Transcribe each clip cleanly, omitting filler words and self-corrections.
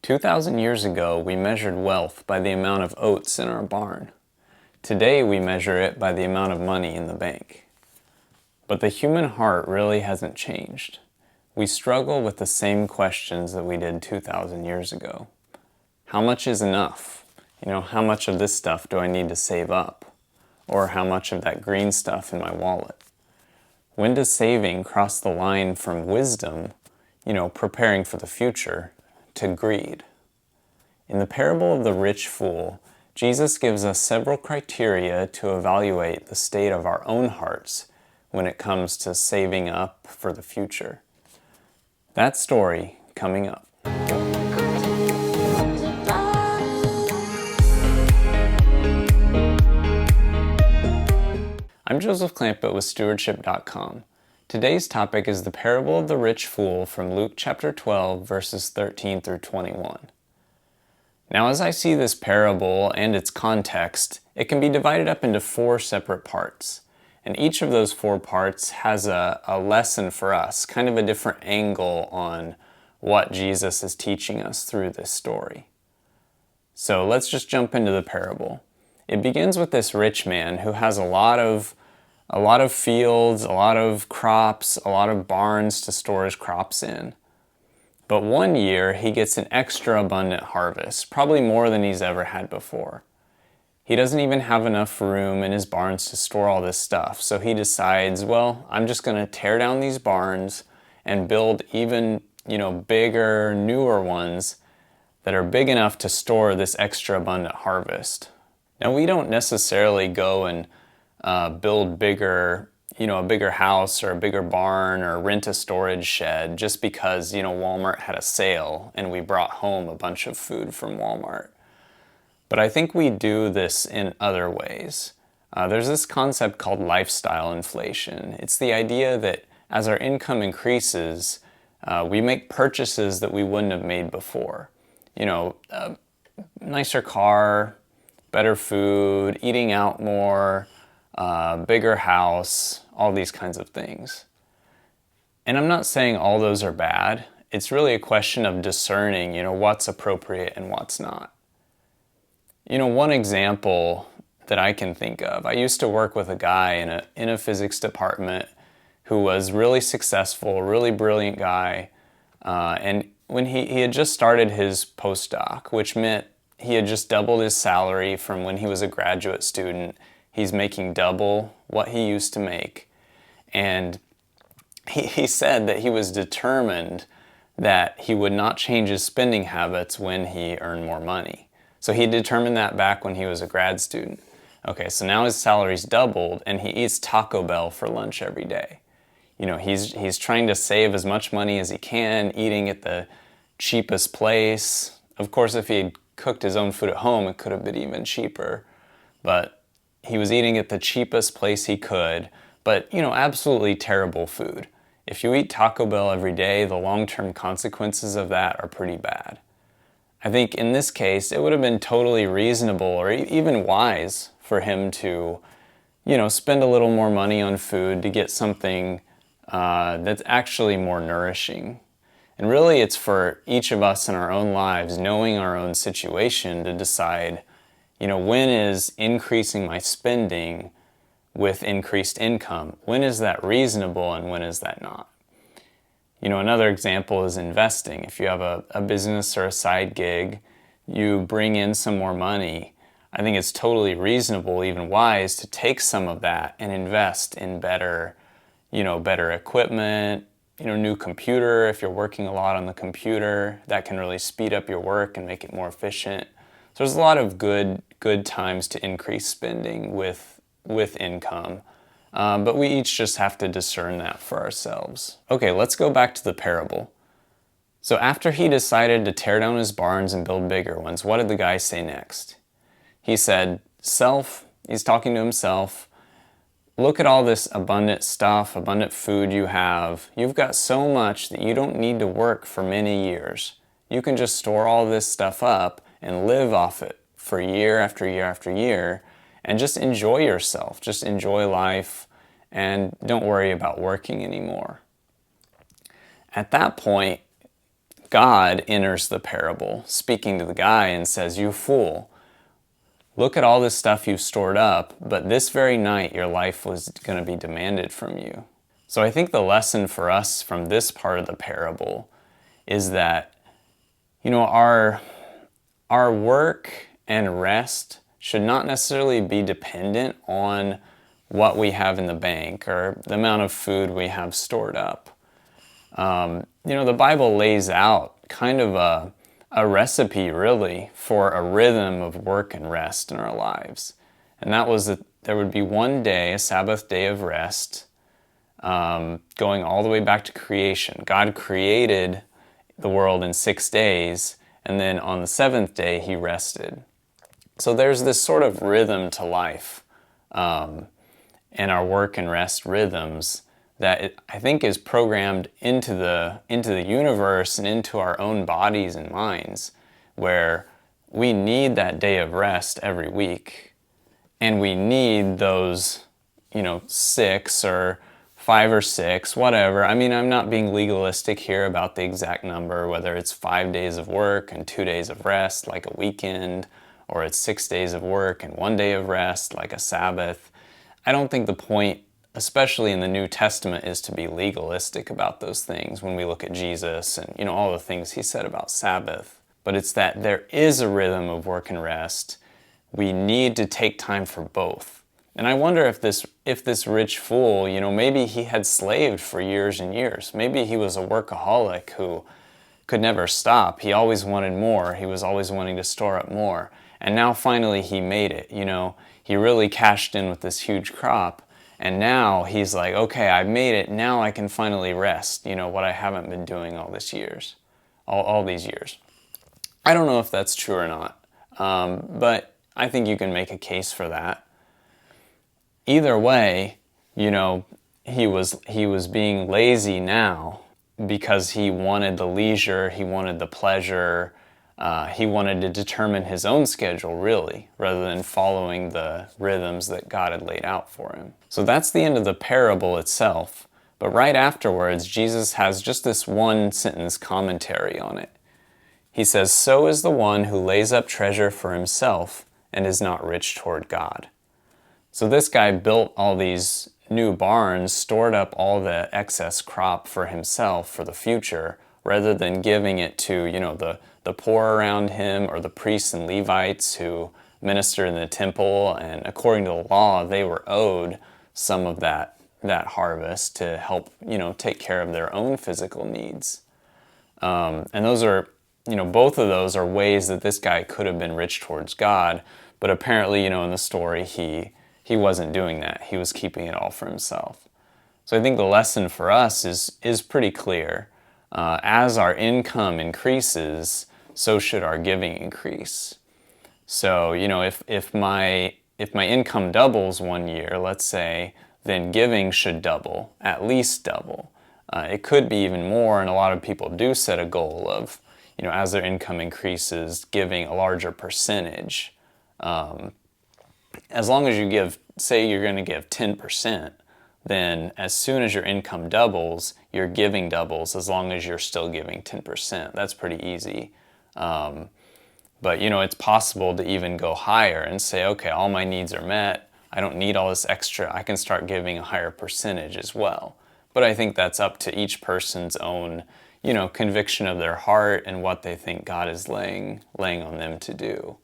2,000 years ago, we measured wealth by the amount of oats in our barn. Today, we measure it by the amount of money in the bank. But the human heart really hasn't changed. We struggle with the same questions that we did 2,000 years ago. How much is enough? How much of this stuff do I need to save up? Or how much of that green stuff in my wallet? When does saving cross the line from wisdom, preparing for the future, to greed? In the parable of the rich fool, Jesus gives us several criteria to evaluate the state of our own hearts when it comes to saving up for the future. That story coming up. I'm Joseph Clampett with Stewardship.com. Today's topic is the parable of the rich fool from Luke chapter 12, verses 13 through 21. Now, as I see this parable and its context, it can be divided up into 4 separate parts. And each of those 4 parts has a lesson for us, kind of a different angle on what Jesus is teaching us through this story. So let's just jump into the parable. It begins with this rich man who has a lot of fields, a lot of crops, a lot of barns to store his crops in. But one year he gets an extra abundant harvest, probably more than he's ever had before. He doesn't even have enough room in his barns to store all this stuff, so he decides, I'm just going to tear down these barns and build even, bigger, newer ones that are big enough to store this extra abundant harvest. Now, we don't necessarily go and build a bigger house or a bigger barn or rent a storage shed just because, Walmart had a sale and we brought home a bunch of food from Walmart. But I think we do this in other ways. There's this concept called lifestyle inflation. It's the idea that as our income increases, we make purchases that we wouldn't have made before. A nicer car, better food, eating out more, bigger house, all these kinds of things. And I'm not saying all those are bad. It's really a question of discerning, what's appropriate and what's not. One example that I can think of, I used to work with a guy in a physics department who was really successful, really brilliant guy. And when he had just started his postdoc, which meant he had just doubled his salary from when he was a graduate student. He's making double what he used to make. And he said that he was determined that he would not change his spending habits when he earned more money. So he determined that back when he was a grad student. Okay, so now his salary's doubled and he eats Taco Bell for lunch every day. He's trying to save as much money as he can, eating at the cheapest place. Of course, if he had cooked his own food at home, it could have been even cheaper. But he was eating at the cheapest place he could, but, absolutely terrible food. If you eat Taco Bell every day, the long-term consequences of that are pretty bad. I think in this case, it would have been totally reasonable or even wise for him to, spend a little more money on food to get something that's actually more nourishing. And really, it's for each of us in our own lives, knowing our own situation, to decide, when is increasing my spending with increased income? When is that reasonable and when is that not? Another example is investing. If you have a business or a side gig, you bring in some more money. I think it's totally reasonable, even wise, to take some of that and invest in better equipment, new computer. If you're working a lot on the computer, that can really speed up your work and make it more efficient. So there's a lot of good times to increase spending with income. But we each just have to discern that for ourselves. Okay, let's go back to the parable. So after he decided to tear down his barns and build bigger ones, what did the guy say next? He said, he's talking to himself, look at all this abundant stuff, abundant food you have. You've got so much that you don't need to work for many years. You can just store all this stuff up and live off it for year after year after year and just enjoy yourself. Just enjoy life and don't worry about working anymore. At that point, God enters the parable, speaking to the guy and says, "You fool, look at all this stuff you've stored up, but this very night your life was going to be demanded from you." So I think the lesson for us from this part of the parable is that, our work and rest should not necessarily be dependent on what we have in the bank or the amount of food we have stored up. The Bible lays out kind of a recipe, really, for a rhythm of work and rest in our lives. And that was that there would be one day, a Sabbath day of rest, going all the way back to creation. God created the world in 6 days, and then on the seventh day, he rested. So there's this sort of rhythm to life, and our work and rest rhythms that I think is programmed into the universe and into our own bodies and minds, where we need that day of rest every week, and we need those, 6 or 5 or 6, whatever. I mean, I'm not being legalistic here about the exact number, whether it's 5 days of work and 2 days of rest, like a weekend, or it's 6 days of work and 1 day of rest, like a Sabbath. I don't think the point, especially in the New Testament, is to be legalistic about those things when we look at Jesus and, all the things he said about Sabbath. But it's that there is a rhythm of work and rest. We need to take time for both. And I wonder if this rich fool, maybe he had slaved for years and years. Maybe he was a workaholic who could never stop. He always wanted more. He was always wanting to store up more. And now finally he made it. He really cashed in with this huge crop. And now he's like, okay, I made it. Now I can finally rest, what I haven't been doing all these years. I don't know if that's true or not. But I think you can make a case for that. Either way, he was being lazy now because he wanted the leisure, he wanted the pleasure, he wanted to determine his own schedule, really, rather than following the rhythms that God had laid out for him. So that's the end of the parable itself. But right afterwards, Jesus has just this one sentence commentary on it. He says, "So is the one who lays up treasure for himself and is not rich toward God." So this guy built all these new barns, stored up all the excess crop for himself for the future, rather than giving it to, the poor around him or the priests and Levites who ministered in the temple. And according to the law, they were owed some of that harvest to help, take care of their own physical needs. And those are, both of those are ways that this guy could have been rich towards God, but apparently, in the story, he wasn't doing that. He was keeping it all for himself. So I think the lesson for us is pretty clear. As our income increases, so should our giving increase. So, if my income doubles one year, let's say, then giving should double, at least double. It could be even more, and a lot of people do set a goal of, as their income increases, giving a larger percentage. As long as you say you're going to give 10%, then as soon as your income doubles, your giving doubles as long as you're still giving 10%. That's pretty easy. But, it's possible to even go higher and say, okay, all my needs are met. I don't need all this extra. I can start giving a higher percentage as well. But I think that's up to each person's own, conviction of their heart and what they think God is laying on them to do.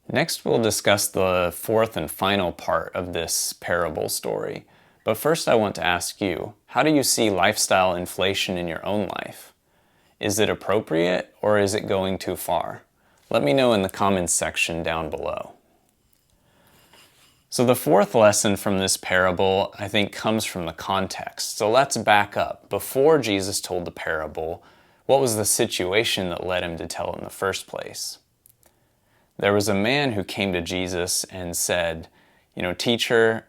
Next, we'll discuss the fourth and final part of this parable story. But first, I want to ask you, how do you see lifestyle inflation in your own life? Is it appropriate, or is it going too far? Let me know in the comments section down below. So the fourth lesson from this parable, I think, comes from the context. So let's back up. Before Jesus told the parable, what was the situation that led him to tell it in the first place? There was a man who came to Jesus and said, "Teacher,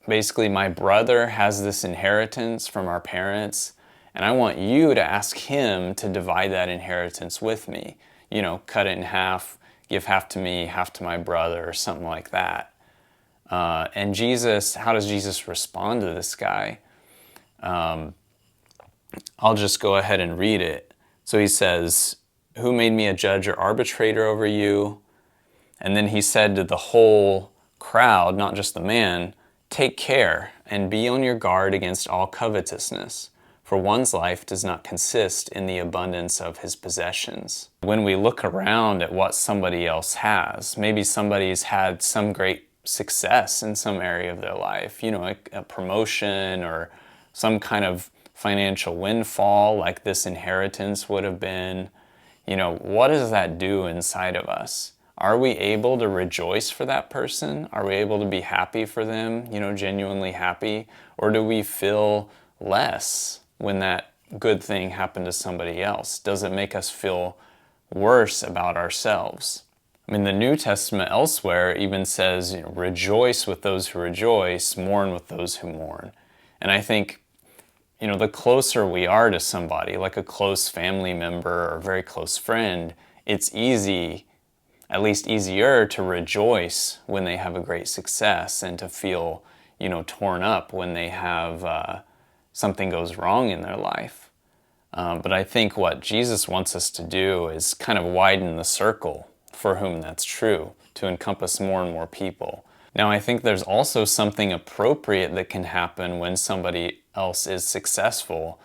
basically my brother has this inheritance from our parents, and I want you to ask him to divide that inheritance with me. Cut it in half, give half to me, half to my brother," or something like that. And Jesus, how does Jesus respond to this guy? I'll just go ahead and read it. So he says, "Who made me a judge or arbitrator over you?" And then he said to the whole crowd, not just the man, "Take care and be on your guard against all covetousness, for one's life does not consist in the abundance of his possessions." When we look around at what somebody else has, maybe somebody's had some great success in some area of their life, a promotion or some kind of financial windfall like this inheritance would have been. What does that do inside of us? Are we able to rejoice for that person? Are we able to be happy for them, genuinely happy? Or do we feel less when that good thing happened to somebody else? Does it make us feel worse about ourselves? I mean, the New Testament elsewhere even says, rejoice with those who rejoice, mourn with those who mourn. And I think, the closer we are to somebody, like a close family member or a very close friend, it's easy, at least easier, to rejoice when they have a great success and to feel, torn up when they have something goes wrong in their life. But I think what Jesus wants us to do is kind of widen the circle for whom that's true, to encompass more and more people. Now, I think there's also something appropriate that can happen when somebody else is successful,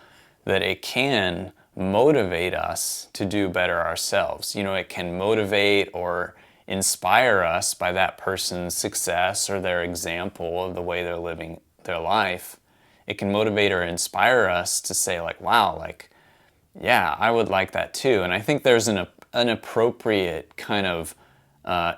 that it can motivate us to do better ourselves. It can motivate or inspire us by that person's success or their example of the way they're living their life. It can motivate or inspire us to say, wow, yeah, I would like that too. And I think there's an appropriate kind of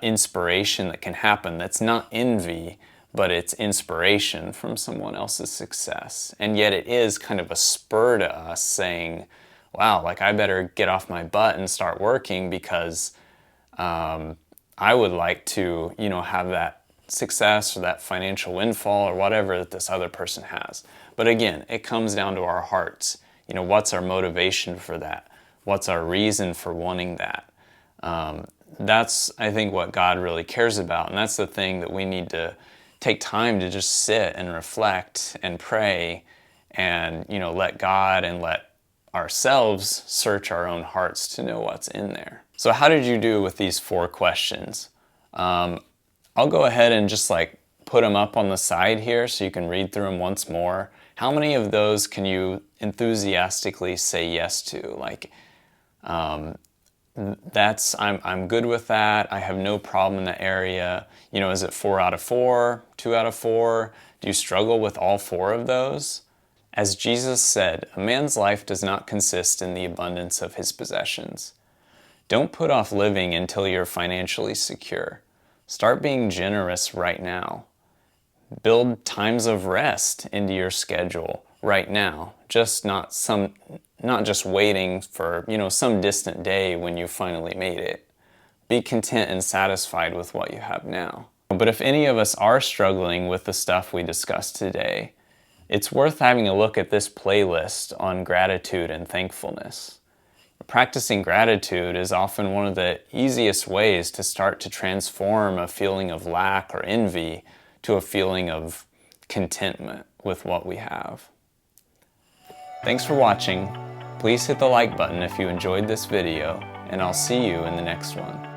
inspiration that can happen that's not envy, but it's inspiration from someone else's success. And yet it is kind of a spur to us saying, wow, I better get off my butt and start working because I would like to, have that success or that financial windfall or whatever that this other person has. But again, it comes down to our hearts. What's our motivation for that? What's our reason for wanting that? That's, I think, what God really cares about. And that's the thing that we need to take time to just sit and reflect and pray and, let God and let ourselves search our own hearts to know what's in there. So how did you do with these 4 questions? I'll go ahead and just put them up on the side here so you can read through them once more. How many of those can you enthusiastically say yes to? I'm good with that. I have no problem in that area. Is it 4 out of 4, 2 out of 4? Do you struggle with all 4 of those? As Jesus said, a man's life does not consist in the abundance of his possessions. Don't put off living until you're financially secure. Start being generous right now. Build times of rest into your schedule right now. Not just waiting for, some distant day when you finally made it. Be content and satisfied with what you have now. But if any of us are struggling with the stuff we discussed today, it's worth having a look at this playlist on gratitude and thankfulness. Practicing gratitude is often one of the easiest ways to start to transform a feeling of lack or envy to a feeling of contentment with what we have. Thanks for watching. Please hit the like button if you enjoyed this video, and I'll see you in the next one.